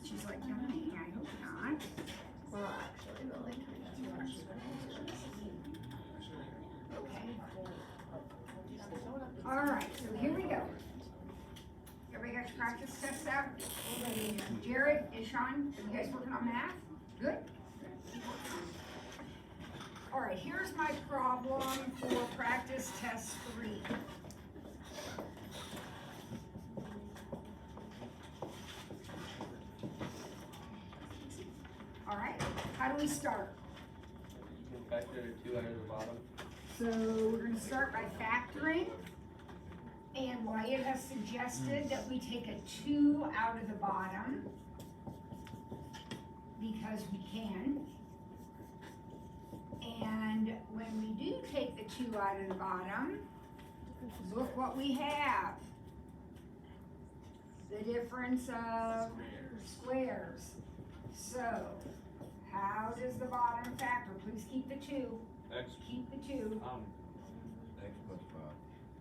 She's like, no, I hope not. Well, actually, but like kind Okay. All right, so here we go. Everybody got your practice tests out? Jared and Sean, are you guys working on math? Good? All right, here's my problem for practice test 3. All right, how do we start? You can factor 2 out of the bottom. So we're gonna start by factoring. And Wyatt has suggested that we take a 2 out of the bottom because we can. And when we do take the 2 out of the bottom, look what we have. The difference of squares. So, how does the bottom factor? Please keep the 2. X. Keep the 2. X plus 5.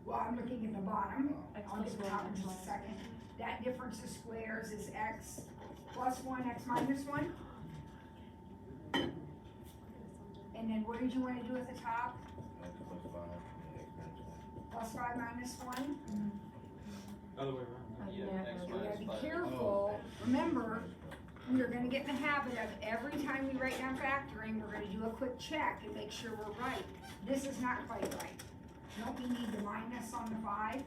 Well, I'm looking at the bottom. I'll get the top in just a second. That difference of squares is x plus 1, x minus 1. And then what did you want to do at the top? X plus 5. X minus 1. Plus 5 minus 1. Other way around. Yeah, X We gotta minus be 5. careful. Remember, we're gonna get in the habit of every time we write down factoring, we're gonna do a quick check and make sure we're right. This is not quite right. Don't we need the minus on the 5?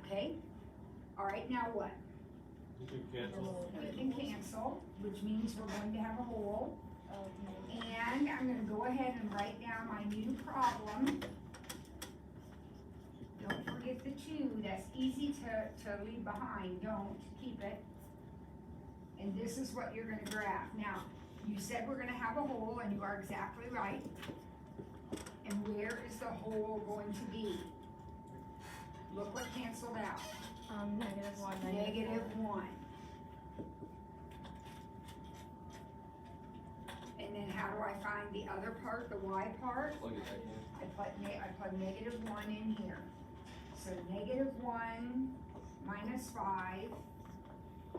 Okay, all right, now what? You can cancel. We can cancel, which means we're going to have a hole. And I'm gonna go ahead and write down my new problem. Don't forget the 2, that's easy to leave behind, don't keep it. And this is what you're gonna graph. Now, you said we're gonna have a hole, and you are exactly right. And where is the hole going to be? Look what canceled out. -1. -1. And then how do I find the other part, the y part? Plug it back in. I plug -1 in here. So -1 minus 5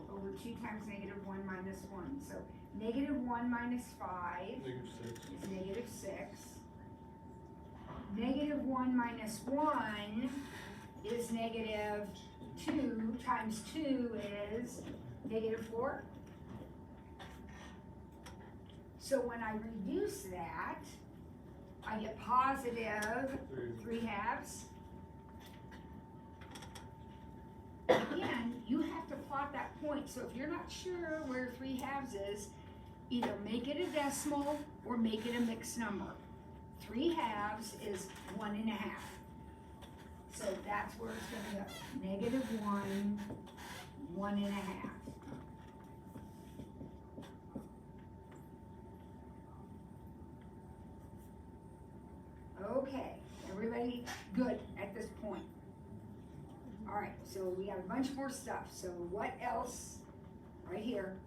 over 2 times -1 minus 1. So -1 minus 5 -6. is -6. -1 minus 1 is -2 times 2 is -4. So when I reduce that, I get positive 3 halves. Again, you have to plot that point, so if you're not sure where 3 halves is, either make it a decimal or make it a mixed number. 3 halves is 1.5. So that's where it's gonna go, -1, 1.5. Okay, everybody good at this point? All right, so we have a bunch more stuff. So what else, right here,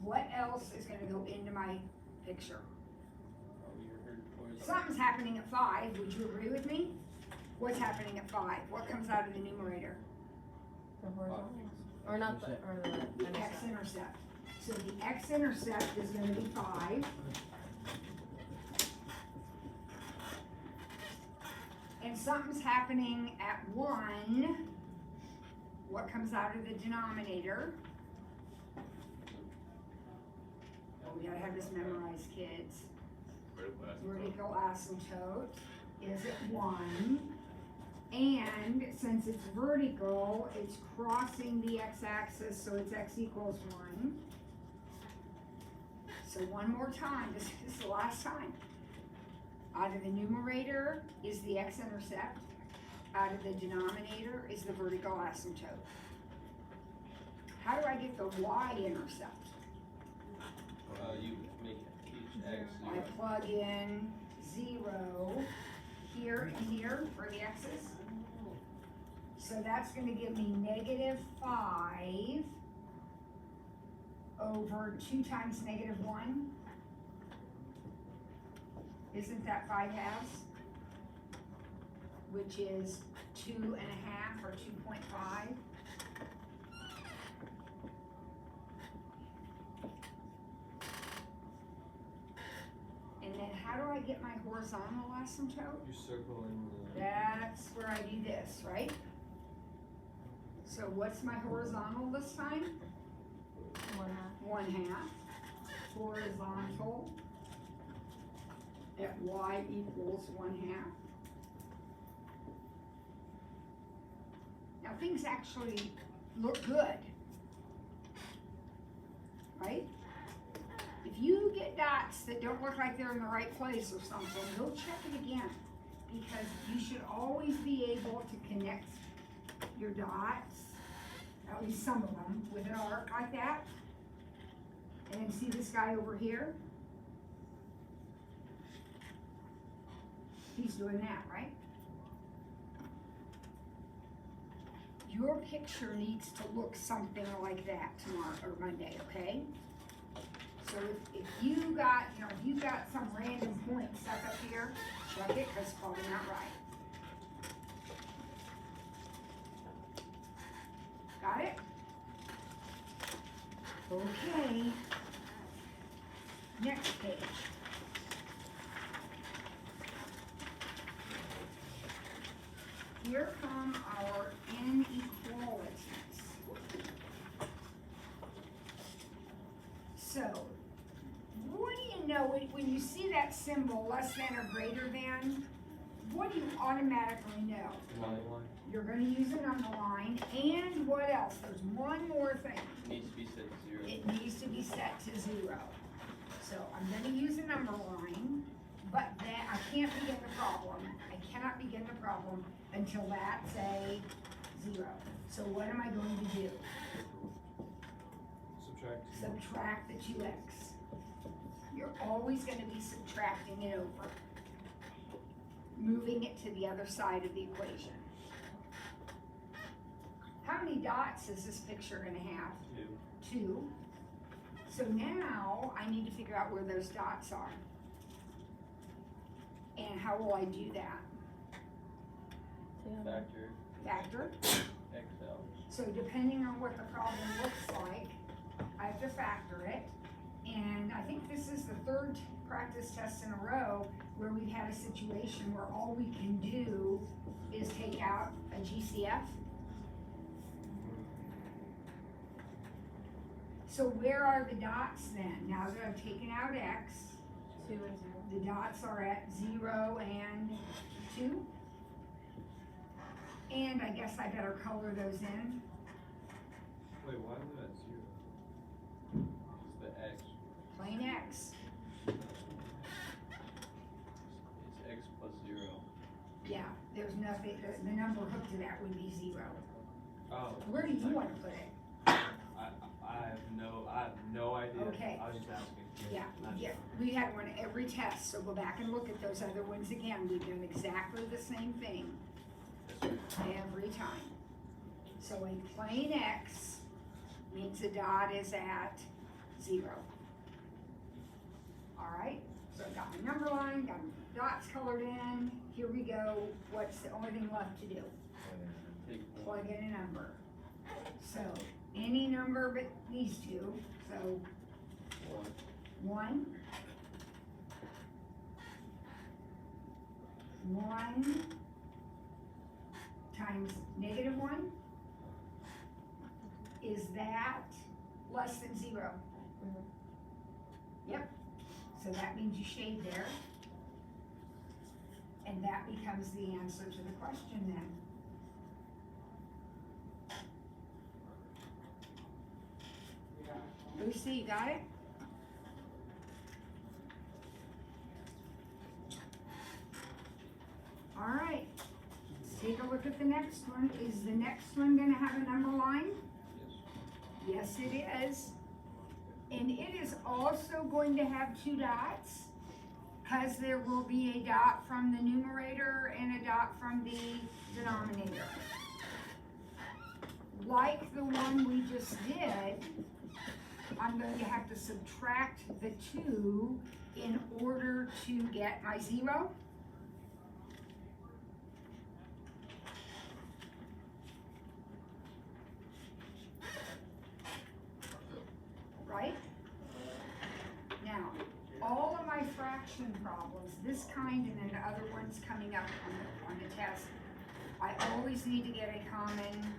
what else is gonna go into my picture? Something's happening at 5, would you agree with me? What's happening at 5? What comes out of the numerator? The horizontal. Or not the, or the The x-intercept. So the x-intercept is gonna be 5. And something's happening at 1. What comes out of the denominator? Oh, we gotta have this memorized, kids. Vertical asymptote is at 1. And since it's vertical, it's crossing the x-axis, so it's x equals 1. So one more time, this is the last time. Out of the numerator is the x-intercept. Out of the denominator is the vertical asymptote. How do I get the y-intercept? You make each x I 0. plug in 0 here and here for the x's. So that's gonna give me -5 over 2 times -1. Isn't that 5 halves? Which is 2.5 or 2.5. 0.5. And then how do I get my horizontal asymptote? You circle in the. That's where I do this, right? So what's my horizontal this time? 1/2. 1/2. Horizontal at y equals 1/2. Now things actually look good, right? If you get dots that don't look like they're in the right place or something, go check it again, because you should always be able to connect your dots, at least some of them, with an arc like that. And then see this guy over here? He's doing that, right? Your picture needs to look something like that tomorrow or Monday, okay? So if you got, if you got some random point stuck up here, check it, because it's probably not right. Got it? Okay. Next page. Here come our inequalities. So, what do you know when you see that symbol less than or greater than? What do you automatically know? Line. You're going to use a number line, and what else? There's one more thing. Needs to be set to 0. It needs to be set to 0. So I'm going to use a number line, but that I can't begin the problem. I cannot begin the problem until that's a 0. So what am I going to do? Subtract. Subtract the 2x. You're always going to be subtracting it over, moving it to the other side of the equation. How many dots is this picture going to have? 2. 2. So now I need to figure out where those dots are. And how will I do that? Factor. Factor. XL. So depending on what the problem looks like, I have to factor it. And I think this is the third practice test in a row where we've had a situation where all we can do is take out a GCF. So where are the dots then? Now that I've taken out x, 2 and 0. the dots are at 0 and 2. And I guess I better color those in. Wait, why is it at 0? It's the X. Plain X. It's X plus 0. Yeah, there's nothing, the number hooked to that would be 0. Oh. Where do you want to put it? I have no idea. Okay. I was just asking. Yeah, Not yeah, sure. we had one every test, so go back and look at those other ones again. We've done exactly the same thing Yes, sir. every time. So a plain X means the dot is at 0. All right, so I've got my number line, got my dots colored in. Here we go. What's the only thing left to do? Take Plug in a number. So any number but these two. So 1, 1 times -1. Is that less than 0? Mhm. Yep. So that means you shade there. And that becomes the answer to the question then. Lucy, you got it? All right, let's take a look at the next one. Is the next one gonna have a number line? Yes. Yes, it is. And it is also going to have 2 dots, because there will be a dot from the numerator and a dot from the denominator. Like the one we just did, I'm going to have to subtract the 2 in order to get my 0. problems, this kind and then the other ones coming up on the test, I always need to get a common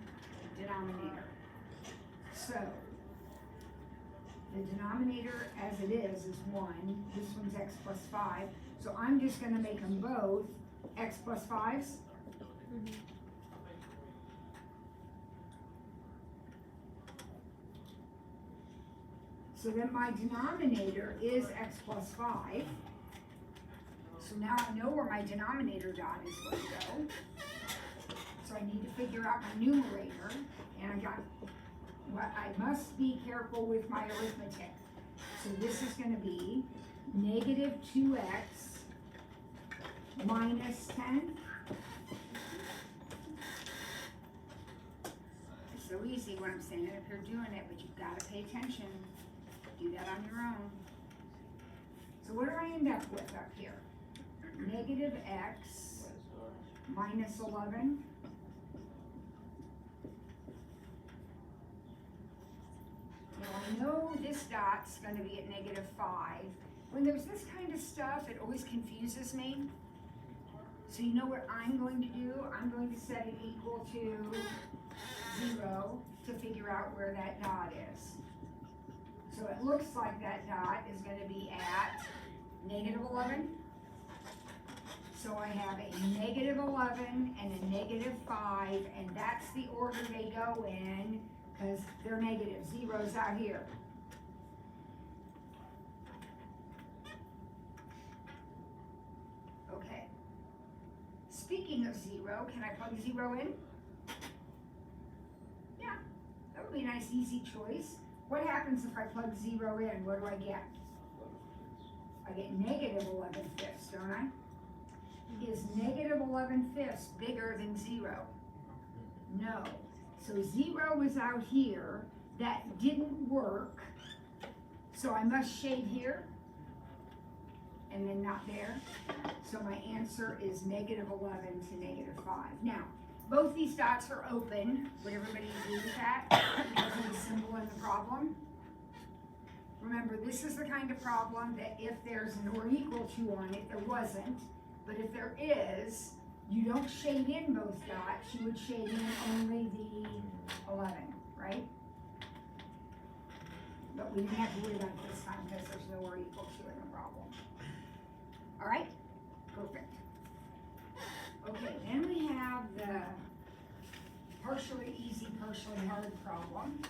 denominator. So, the denominator as it is 1, this one's x plus 5, so I'm just gonna make them both x plus 5s. So then my denominator is x plus 5. So now I know where my denominator dot is going to go. So I need to figure out my numerator, and I got, what I must be careful with my arithmetic. So this is going to be negative 2x minus 10. It's so easy when I'm saying it if you're doing it, but you've got to pay attention. Do that on your own. So what do I end up with up here? Negative x minus 11. Now I know this dot's going to be at negative 5. When there's this kind of stuff, it always confuses me. So you know what I'm going to do? I'm going to set it equal to 0 to figure out where that dot is. So it looks like that dot is going to be at negative 11. So I have a negative 11 and a negative 5, and that's the order they go in because they're negative. Zero's out here. Okay. Speaking of 0, can I plug 0 in? Yeah, that would be a nice easy choice. What happens if I plug 0 in? What do I get? I get negative 11/5, don't I? Is negative 11/5 bigger than 0? No. So 0 is out here. That didn't work. So I must shade here and then not there. So my answer is negative 11 to negative 5. Now, both these dots are open. Would everybody agree with that? Because of the symbol in the problem. Remember, this is the kind of problem that if there's an or equal to on it, there wasn't. But if there is, you don't shade in both dots. You would shade in only the 11, right? But we didn't have to worry about it this time because there's no or equal to in the problem. All right? Perfect. Okay, then we have the partially easy, partially hard problem.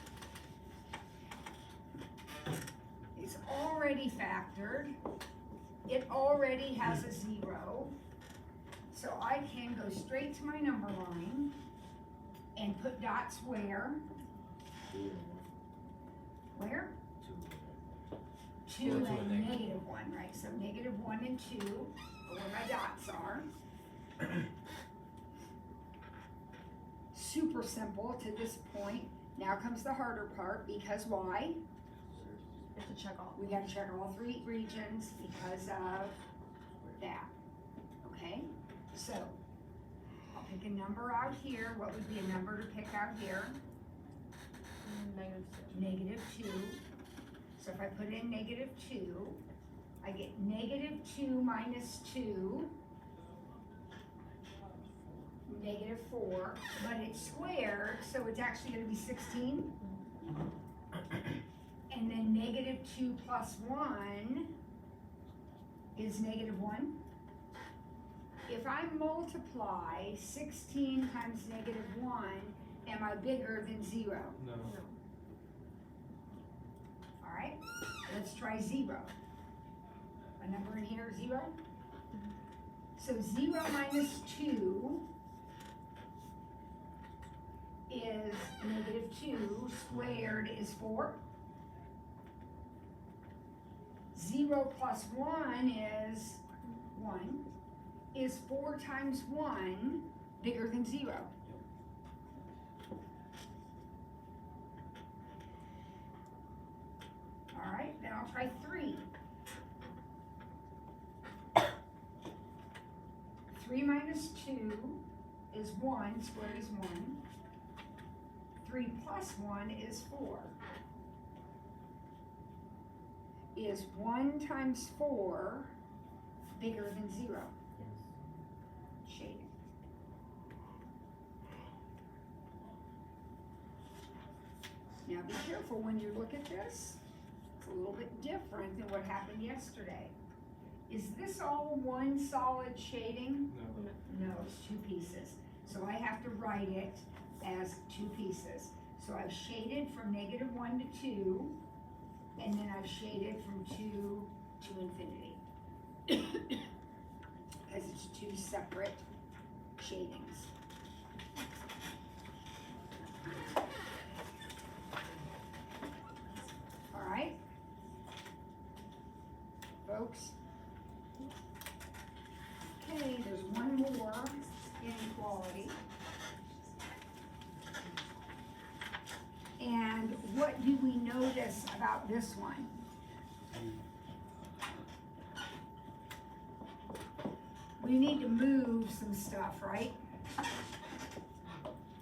It's already factored. It already has a 0. So I can go straight to my number line and put dots where? Where? 2 and negative 1, right? So negative 1 and 2 are where my dots are. Super simple to this point. Now comes the harder part because why? You have to check all. We got to check all 3 regions because of that. Okay? So, I'll pick a number out here. What would be a number to pick out here? Negative 2. Negative 2. So if I put in negative 2, I get negative 2 minus 2, negative 4, but it's squared, so it's actually going to be 16. And then negative 2 plus 1 is negative 1. If I multiply 16 times negative 1, am I bigger than 0? No. All right, let's try 0. A number in here, 0. So 0 minus 2 is negative 2, squared is 4. 0 plus 1 is 1. Is 4 times 1 bigger than 0? All right, then I'll try 3. 3 minus 2 is 1, squared is 1. 3 plus 1 is 4. Is 1 times 4 bigger than 0. Shading. Now be careful when you look at this. It's a little bit different than what happened yesterday. Is this all one solid shading? No. No, it's 2 pieces. So I have to write it as 2 pieces. So I've shaded from -1 to 2, and then I've shaded from 2 to infinity. Because it's 2 separate shadings. All right, folks. Okay, there's one more inequality. And what do we notice about this one? We need to move some stuff, right?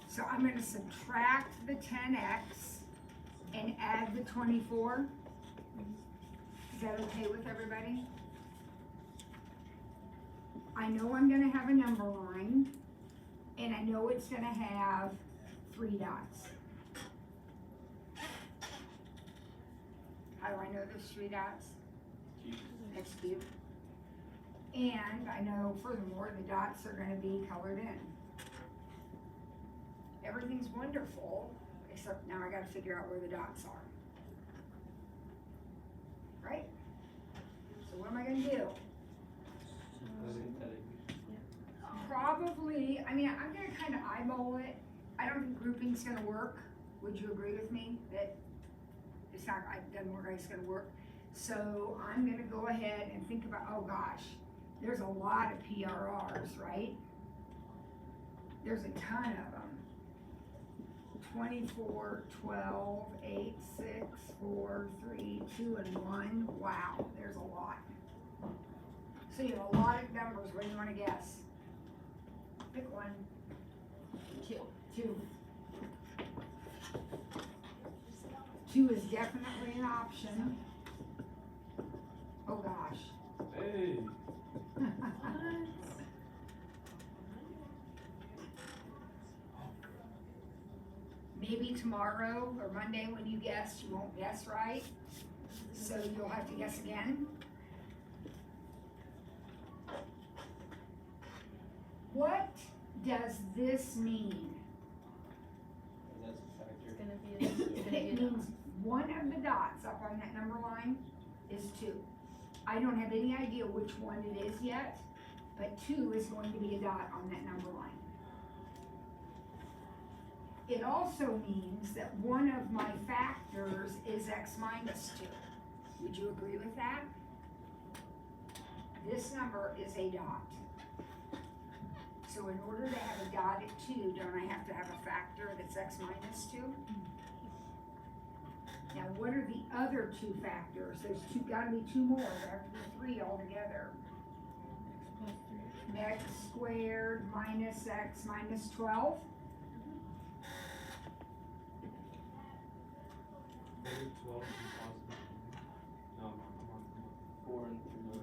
So I'm gonna subtract the 10x and add the 24. Is that okay with everybody? I know I'm gonna have a number line, and I know it's gonna have 3 dots. How do I know there's 3 dots? That's cute. And I know furthermore, the dots are gonna be colored in. Everything's wonderful, except now I gotta figure out where the dots are. Right? So what am I gonna do? Probably, I mean, I'm gonna kinda eyeball it. I don't think grouping's gonna work. Would you agree with me that it's not, it doesn't work, it's gonna work? So I'm gonna go ahead and think about, oh gosh, there's a lot of PRRs, right? There's a ton of them. 24, 12, 8, 6, 4, 3, 2, and 1. Wow, there's a lot. So you have a lot of numbers. What do you want to guess? Pick one. 2. 2. 2 is definitely an option. Oh gosh. Hey. Maybe tomorrow or Monday when you guess, you won't guess right. So you'll have to guess again. What does this mean? That's a factor. It's gonna be It a means one of the dots up on that number line is 2. I don't have any idea which one it is yet, but 2 is going to be a dot on that number line. It also means that one of my factors is x minus 2. Would you agree with that? This number is a dot. So in order to have a dot at 2, don't I have to have a factor that's x minus 2? Now, what are the other 2 factors? There's gotta be 2 more. There have to be 3 altogether. X squared minus x minus 12. Maybe 12 and positive. No, come on. 4 and 3.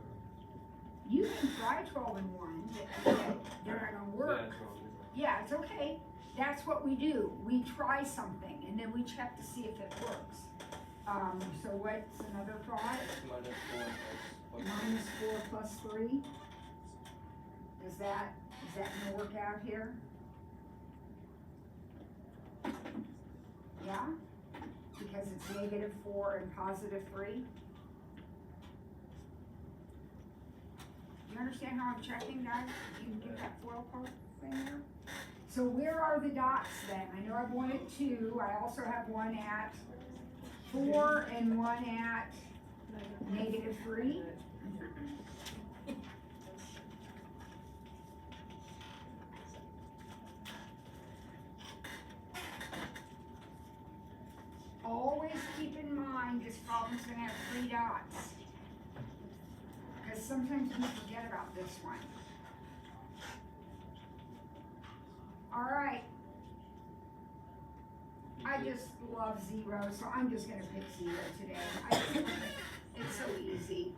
You can try 12 and 1, but they're not gonna work. Yeah, 12. Yeah, it's okay. That's what we do. We try something and then we check to see if it works. So what's another thought? Minus 4 plus 3. Is that gonna work out here? Yeah? Because it's -4 and +3. Do you understand how I'm checking, guys? You can get that foil part thing there? So where are the dots then? I know I've one at 2. I also have one at 4 and one at -3. Always keep in mind this problem's gonna have 3 dots. Because sometimes we forget about this one. Alright. I just love 0, so I'm just gonna pick 0 today. It's so easy.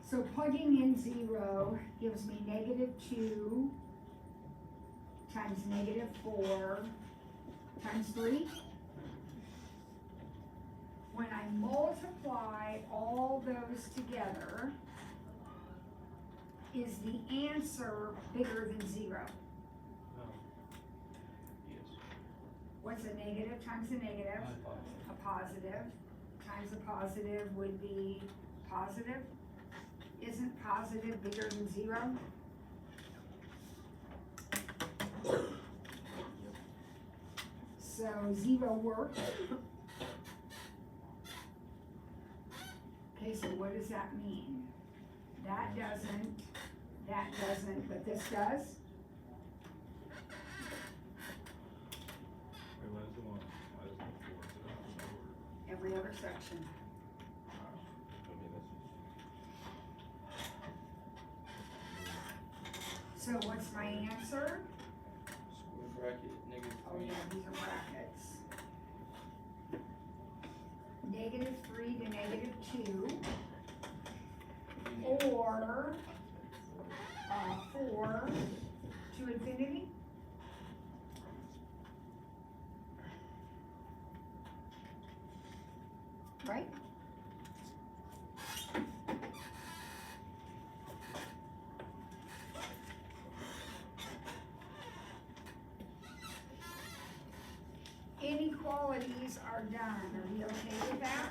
So So plugging in 0 gives me -2 times -4 times 3. When I multiply all those together, is the answer bigger than 0? No. Yes. What's a negative times a negative? A positive times a positive would be positive. Isn't positive bigger than 0? So 0 works. Okay, so what does that mean? That doesn't, but this does? Wait, what is the one? Why is it 4? Is it not order? Every other section. Okay, that's So what's my answer? Square bracket, Oh -3. yeah, these are brackets. -3 to -2, or 4 to infinity. Right? Inequalities are done. Are we okay with that?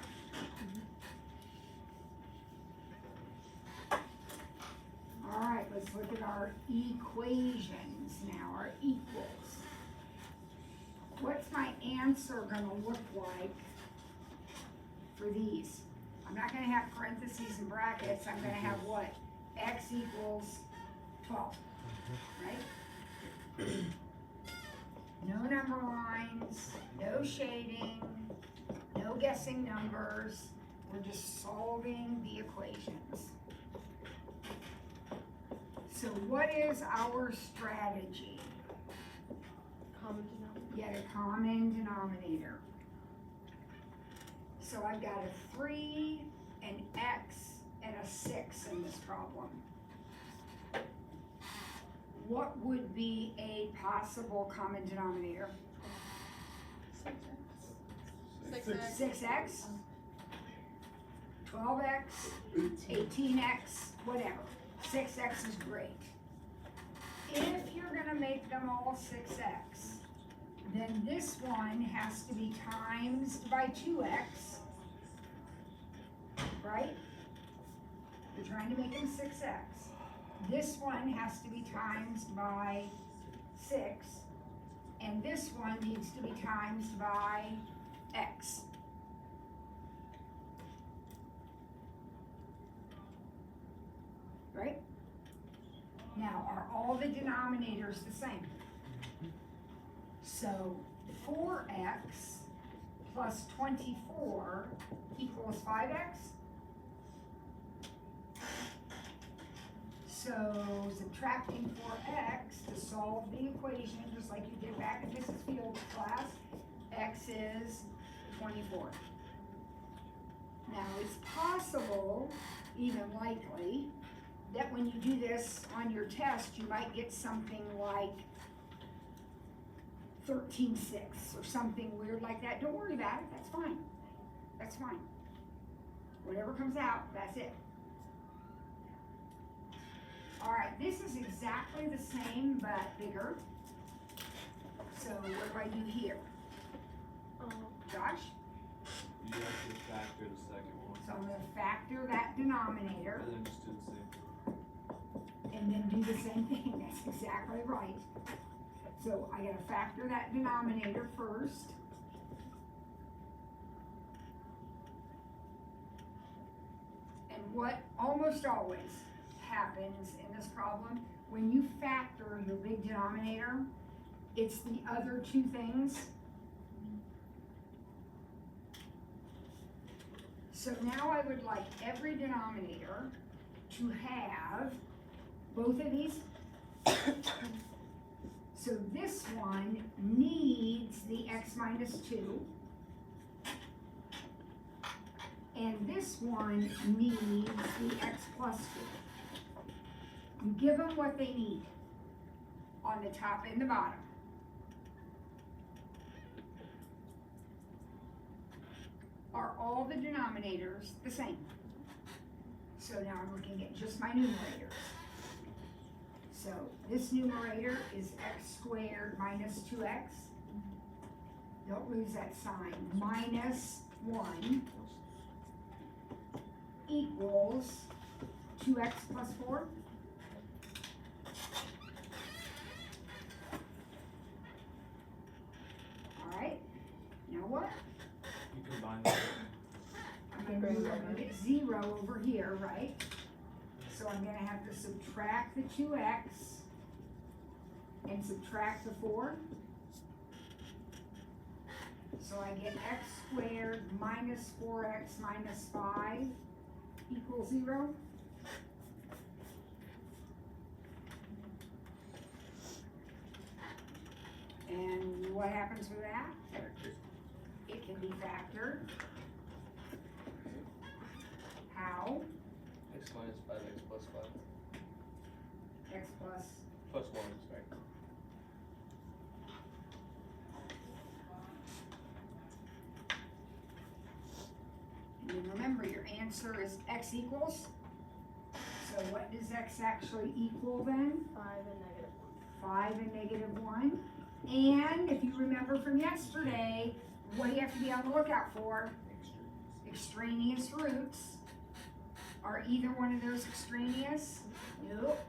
All right, let's look at our equations now, our equals. What's my answer gonna look like for these? I'm not gonna have parentheses and brackets, I'm gonna have what? X equals 12, right? No number lines, no shading, no guessing numbers, we're just solving the equations. So what is our strategy? Common denominator. Get a common denominator. So I've got a 3, an X, and a 6 in this problem. What would be a possible common denominator? 6x. 6x, 12x, 18x, whatever. 6x is great. If you're gonna make them all 6x, then this one has to be times by 2x, right? You're trying to make them 6x. This one has to be times by 6, and this one needs to be times by x. Right? Now, are all the denominators the same? So 4x plus 24 equals 5x. So subtracting 4x to solve the equation, just like you did back in Mrs. Field's class, x is 24. Now, it's possible, even likely, that when you do this on your test, you might get something like 13.6 or something weird like that. Don't worry about it, that's fine. That's fine. Whatever comes out, that's it. All right, this is exactly the same but bigger. So what do I do here? Josh? You have to factor the second one. So I'm gonna factor that denominator And then just do the same. and then do the same thing. That's exactly right. So I gotta factor that denominator first. And what almost always happens in this problem, when you factor your big denominator, it's the other two things. So now I would like every denominator to have both of these. So this one needs the x minus 2. And this one needs the x plus 4. You give them what they need on the top and the bottom. Are all the denominators the same? So now I'm looking at just my numerators. So this numerator is x squared minus 2x. Don't lose that sign. Minus 1 equals 2x plus 4. All right, now what? You combine them. I'm gonna get 0 over here, right? So I'm gonna have to subtract the 2x and subtract the 4. So I get x squared minus 4x minus 5 equals 0. And what happens with that? It can be factored. How? X minus 5x plus 5. X plus, Plus 1, sorry. and remember your answer is x equals. So what does x actually equal then? 5 and negative 5 and negative 1. And if you remember from yesterday, what do you have to be on the lookout for? Extraneous roots. Are either one of those extraneous? Nope.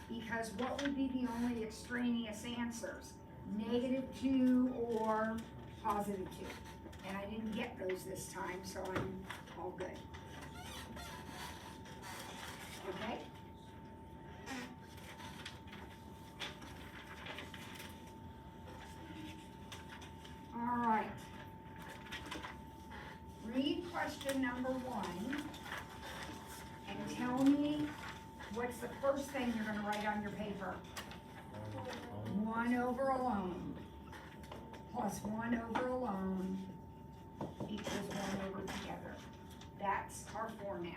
Because what would be the only extraneous answers? Negative 2 or positive 2. And I didn't get those this time, so I'm all good. Okay? All right. Read question number 1 and tell me what's the first thing you're gonna write on your paper. 1 over alone plus 1 over alone equals 1 over together. That's our format.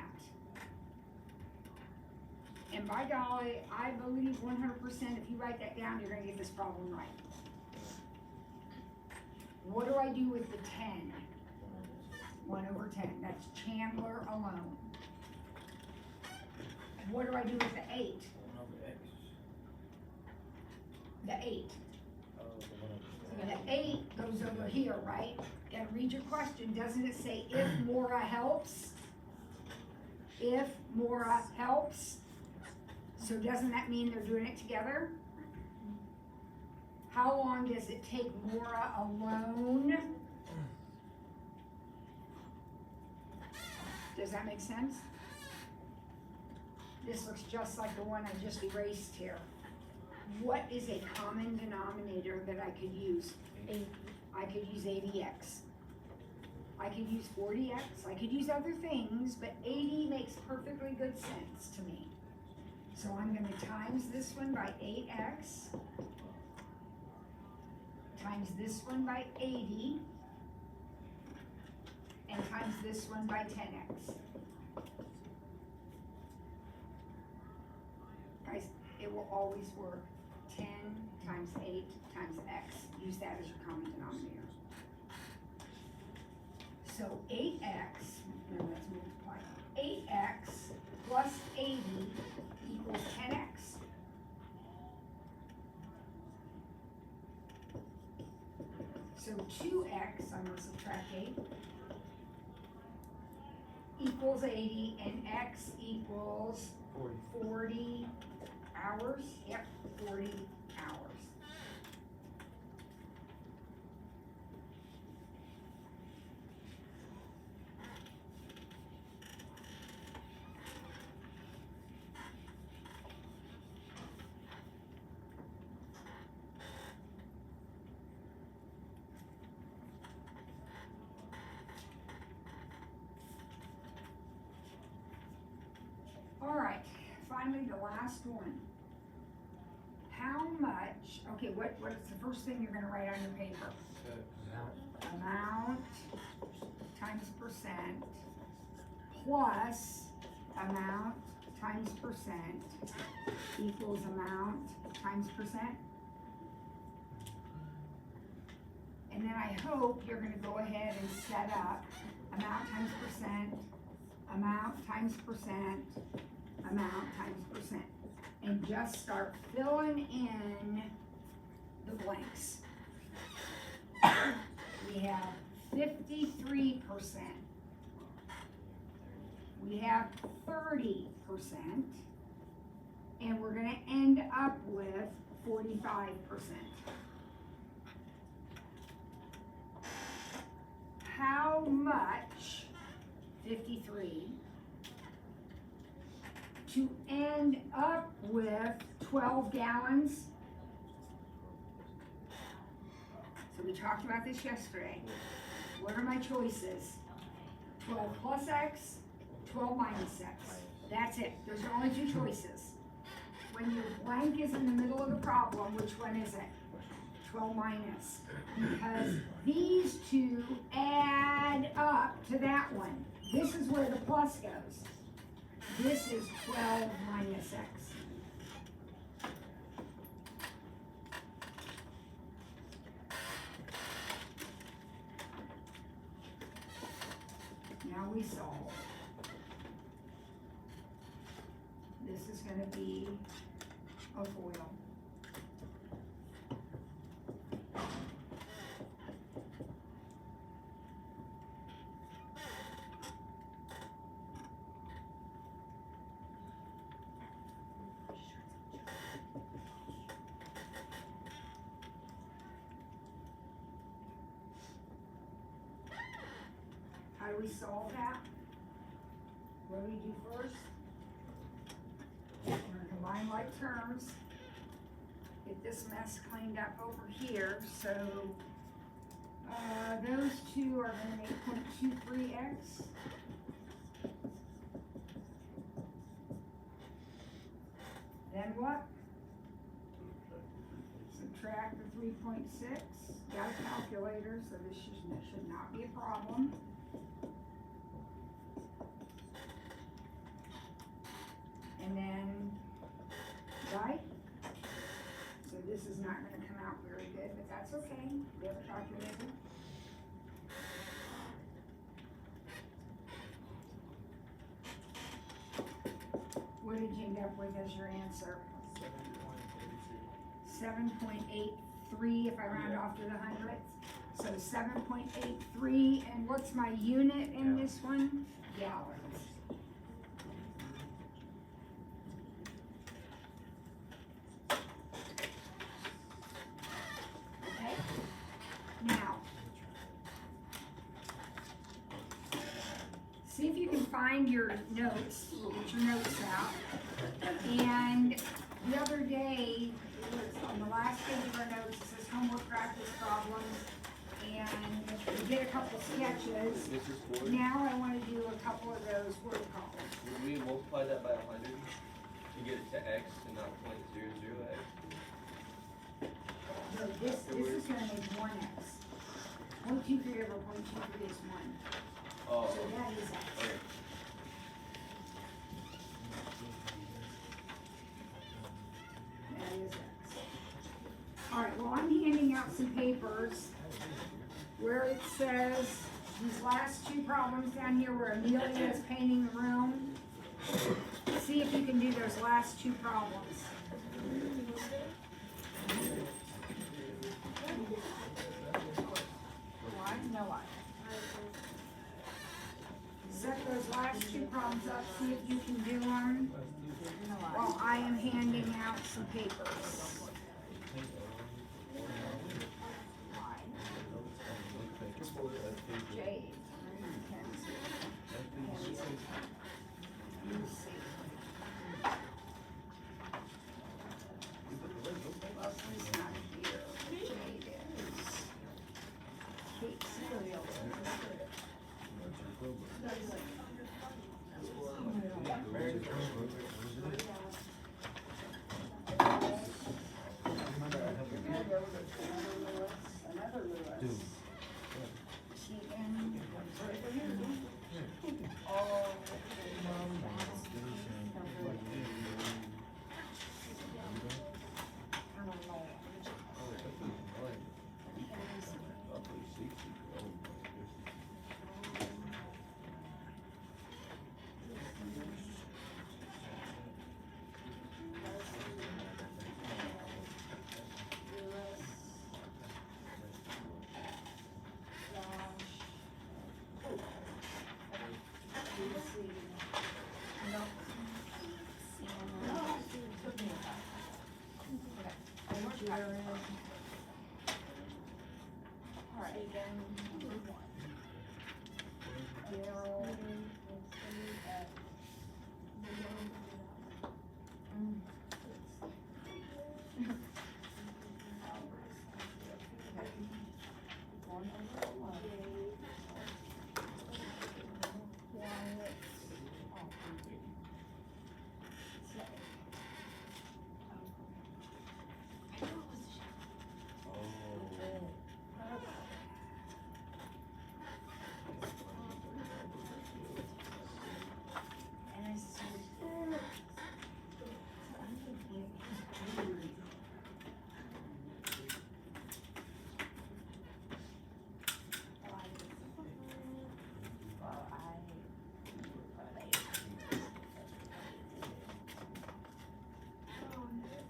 And by golly, I believe 100% if you write that down, you're gonna get this problem right. What do I do with the 10? 1 over 10, that's Chandler alone. What do I do with the 8? The 8. The 8 goes over here, right? Gotta read your question. Doesn't it say if Mora helps? If Mora helps? So doesn't that mean they're doing it together? How long does it take Mora alone? Does that make sense? This looks just like the one I just erased here. What is a common denominator that I could use? 80. I could use 80x. I could use 40x. I could use other things, but 80 makes perfectly good sense to me. So I'm gonna times this one by 8x, times this one by 80, and times this one by 10x. Guys, it will always work. 10 times 8 times x. Use that as your common denominator. So 8x, no, let's multiply. 8x plus 80 equals 10x. So 2x, I'm gonna subtract 8, equals 80, and x equals 40 hours. Yep, 40 hours. All right, finally the last one. How much, okay, what's the first thing you're gonna write on your paper? Amount times percent plus amount times percent equals amount times percent. And then I hope you're gonna go ahead and set up amount times percent, amount times percent, amount times percent. And just start filling in the blanks. We have 53%. We have 30%. And we're gonna end up with 45%. How much, 53, to end up with 12 gallons? So we talked about this yesterday. What are my choices? 12 plus X, 12 minus X. That's it. Those are only two choices. When your blank is in the middle of the problem, which one is it? 12 minus. Because these two add up to that one. This is where the plus goes. This is 12 minus X. Now we solve. This is going to be a FOIL. How do we solve that? What do we do first? We're gonna combine like terms. Get this mess cleaned up over here, so those two are gonna make 0.23x. Then what? Subtract the 3.6. Got a calculator, so this should not be a problem. And then, right? So this is not gonna come out very good, but that's okay. We have a calculator. What did you end up with as your answer? 7.83 if I round off to the hundredth. So 7.83, and what's my unit in this one? Gallons. Okay? Now, see if you can find your notes. We'll get your notes out. And the other day, it was on the last page of our notes, it says homework practice problems, and we did a couple sketches. Mrs. Ford, Now I wanna do a couple of those word problems. would we multiply that by 100 to get it to x and not 0.00x? So this is gonna make 1x. 0.23 over 0.23 is 1. Oh, So that is x. okay. That is x. Alright, well, I'm handing out some papers where it says, these last two problems down here where Amelia is painting the room. See if you can do those last two problems. No lie. Set those last two problems up, see if you can do them No lie. while I am handing out some papers. Jade. Mackenzie. Lucy. Leslie's not here. Jade is. Kate Cereal. Another Lewis. She in. Oh.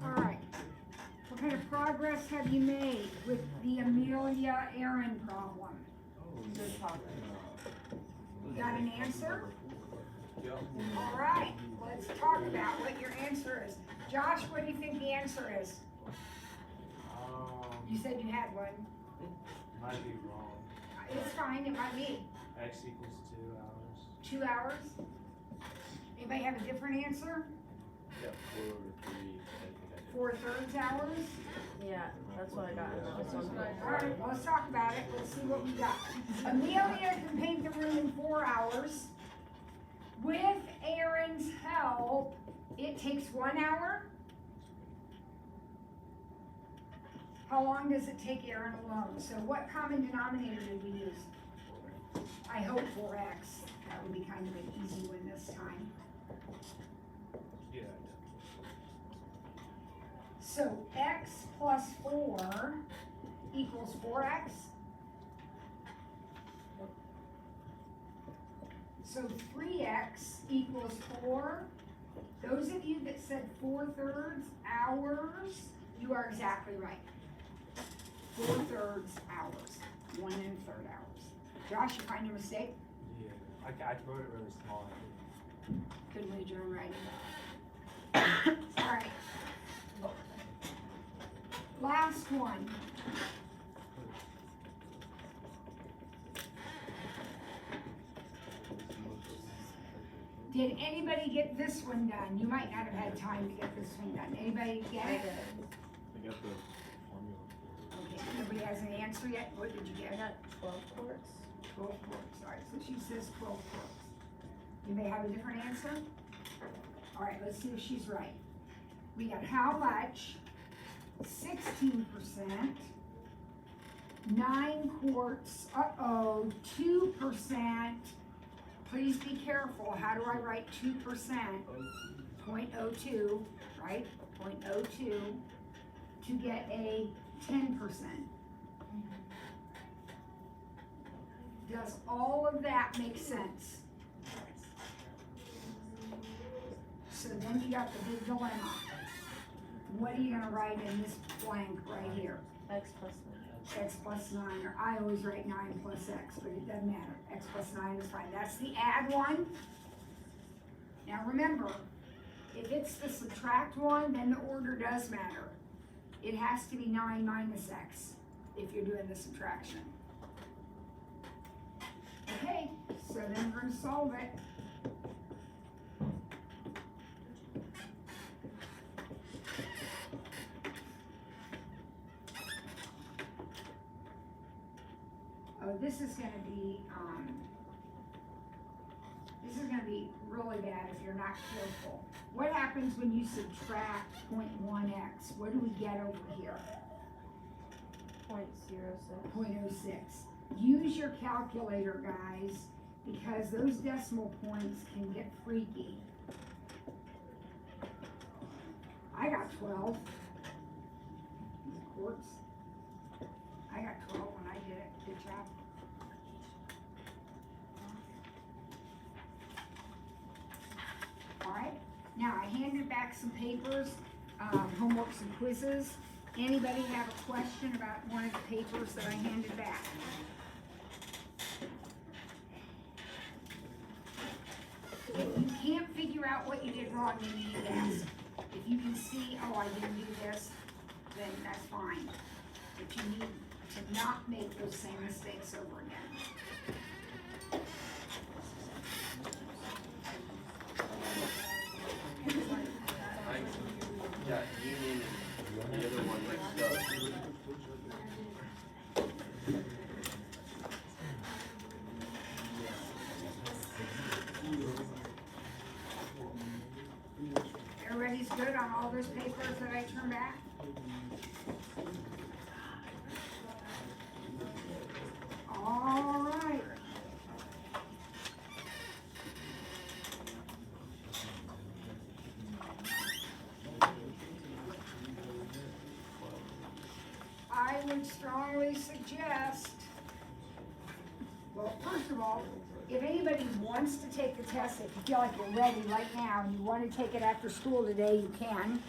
Alright, what kind of progress have you made with the Amelia Aaron problem? You got an answer? Yep. Alright, let's talk about what your answer is. Josh, what do you think the answer is? You said you had one. Might be wrong. It's fine, it might be. X equals 2 hours. 2 hours? Anybody have a different answer? Yeah, 4 over 3, I think I did. 4/3 hours? Yeah, that's what I got in this one. Alright, well, let's talk about it. Let's see what we got. Amelia can paint the room in 4 hours. With Aaron's help, it takes 1 hour. How long does it take Aaron alone? So what common denominator did we use? I hope 4x. That would be kind of an easy one this time. Yeah. So x plus 4 equals 4x. So 3x equals 4. Those of you that said 4/3 hours, you are exactly right. 4/3 hours, 1 1/3 hours. Josh, you find your mistake? Yeah. I wrote it really small. I think. Couldn't read your own writing. All right. Last one. Did anybody get this one done? You might not have had time to get this one done. Anybody get I it? did. I got the formula. Okay, nobody has an answer yet? What did you I get? got 12 quarts. 12 quarts. All right, so she says 12 quarts. Anybody have a different answer? All right, let's see if she's right. We got how much? 16%. 9 quarts. 2%. Please be careful. How do I write 2%? 0.02, right? 0.02 to get a 10%. Does all of that make sense? So then you got the big dilemma. What are you gonna write in this blank right here? X plus 9. X plus 9, or I always write 9 plus x, but it doesn't matter. X plus 9 is fine. That's the add one. Now remember, if it's the subtract one, then the order does matter. It has to be 9 minus x if you're doing the subtraction. Okay, so then we're gonna solve it. Oh, this is gonna be really bad if you're not careful. What happens when you subtract 0.1x? What do we get over here? 0.06. 0.06. Use your calculator, guys, because those decimal points can get freaky. I got 12. Quarts. I got 12 when I did it. Good job. All right. Now I handed back some papers, homeworks and quizzes. Anybody have a question about one of the papers that I handed back? If you can't figure out what you did wrong, then you need to ask. If you can see, oh, I didn't do this, then that's fine. But you need to not make those same mistakes over again. I got Union and the other one mixed up. Everybody's good on all those papers that I turned back? All right. I would strongly suggest, well, first of all, if anybody wants to take the test, if you feel like you're ready right now and you want to take it after school today, you can.